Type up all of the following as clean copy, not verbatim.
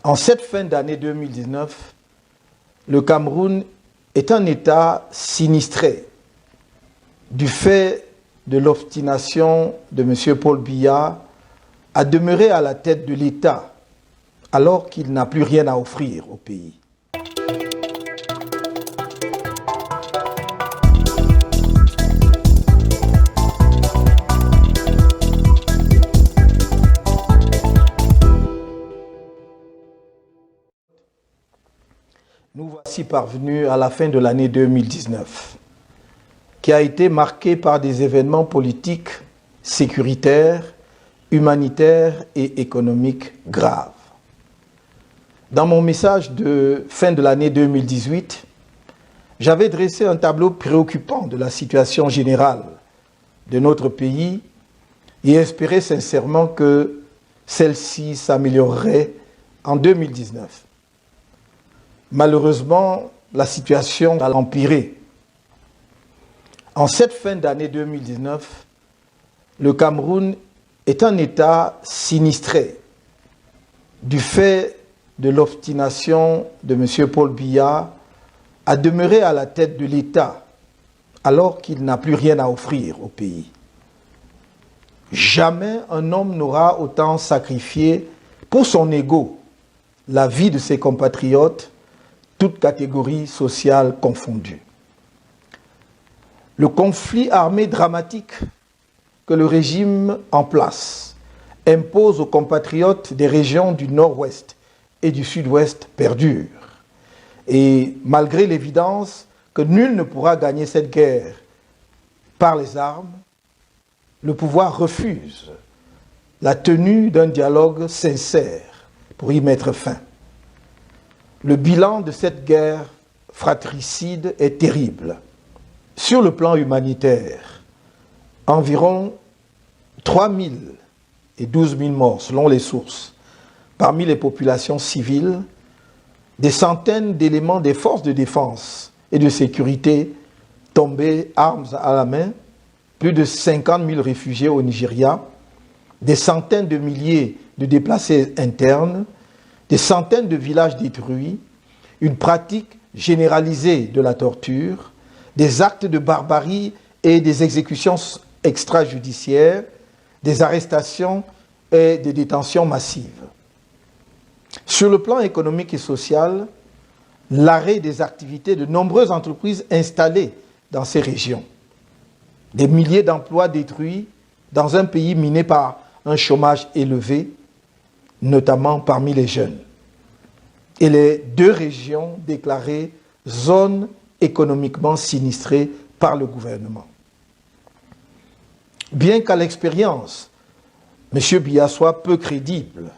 En cette fin d'année 2019, le Cameroun est un État sinistré du fait de l'obstination de M. Paul Biya à demeurer à la tête de l'État alors qu'il n'a plus rien à offrir au pays. Nous voici parvenus à la fin de l'année 2019, qui a été marquée par des événements politiques, sécuritaires, humanitaires et économiques graves. Dans mon message de fin de l'année 2018, j'avais dressé un tableau préoccupant de la situation générale de notre pays et espérais sincèrement que celle-ci s'améliorerait en 2019. Malheureusement, la situation a empiré. En cette fin d'année 2019, le Cameroun est un État sinistré du fait de l'obstination de M. Paul Biya à demeurer à la tête de l'État alors qu'il n'a plus rien à offrir au pays. Jamais un homme n'aura autant sacrifié pour son ego la vie de ses compatriotes, toutes catégories sociales confondues. Le conflit armé dramatique que le régime en place impose aux compatriotes des régions du nord-ouest et du sud-ouest perdure. Et malgré l'évidence que nul ne pourra gagner cette guerre par les armes, le pouvoir refuse la tenue d'un dialogue sincère pour y mettre fin. Le bilan de cette guerre fratricide est terrible. Sur le plan humanitaire, environ 3 000 et 12 000 morts selon les sources parmi les populations civiles, des centaines d'éléments des forces de défense et de sécurité tombés armes à la main, plus de 50 000 réfugiés au Nigeria, des centaines de milliers de déplacés internes, des centaines de villages détruits, une pratique généralisée de la torture, des actes de barbarie et des exécutions extrajudiciaires, des arrestations et des détentions massives. Sur le plan économique et social, l'arrêt des activités de nombreuses entreprises installées dans ces régions, des milliers d'emplois détruits dans un pays miné par un chômage élevé, notamment parmi les jeunes, et les 2 régions déclarées zones économiquement sinistrées par le gouvernement. Bien qu'à l'expérience, M. Biya soit peu crédible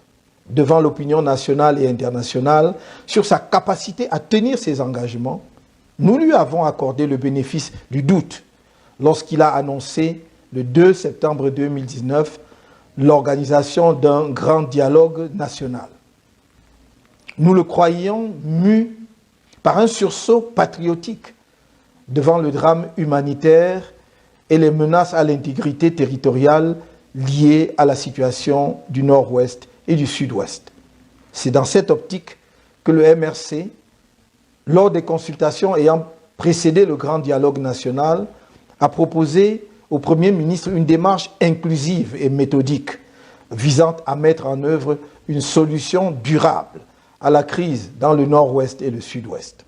devant l'opinion nationale et internationale sur sa capacité à tenir ses engagements, nous lui avons accordé le bénéfice du doute lorsqu'il a annoncé le 2 septembre 2019 l'organisation d'un grand dialogue national. Nous le croyions mu par un sursaut patriotique devant le drame humanitaire et les menaces à l'intégrité territoriale liées à la situation du nord-ouest et du sud-ouest. C'est dans cette optique que le MRC, lors des consultations ayant précédé le grand dialogue national, a proposé au Premier ministre une démarche inclusive et méthodique visant à mettre en œuvre une solution durable à la crise dans le nord-ouest et le sud-ouest.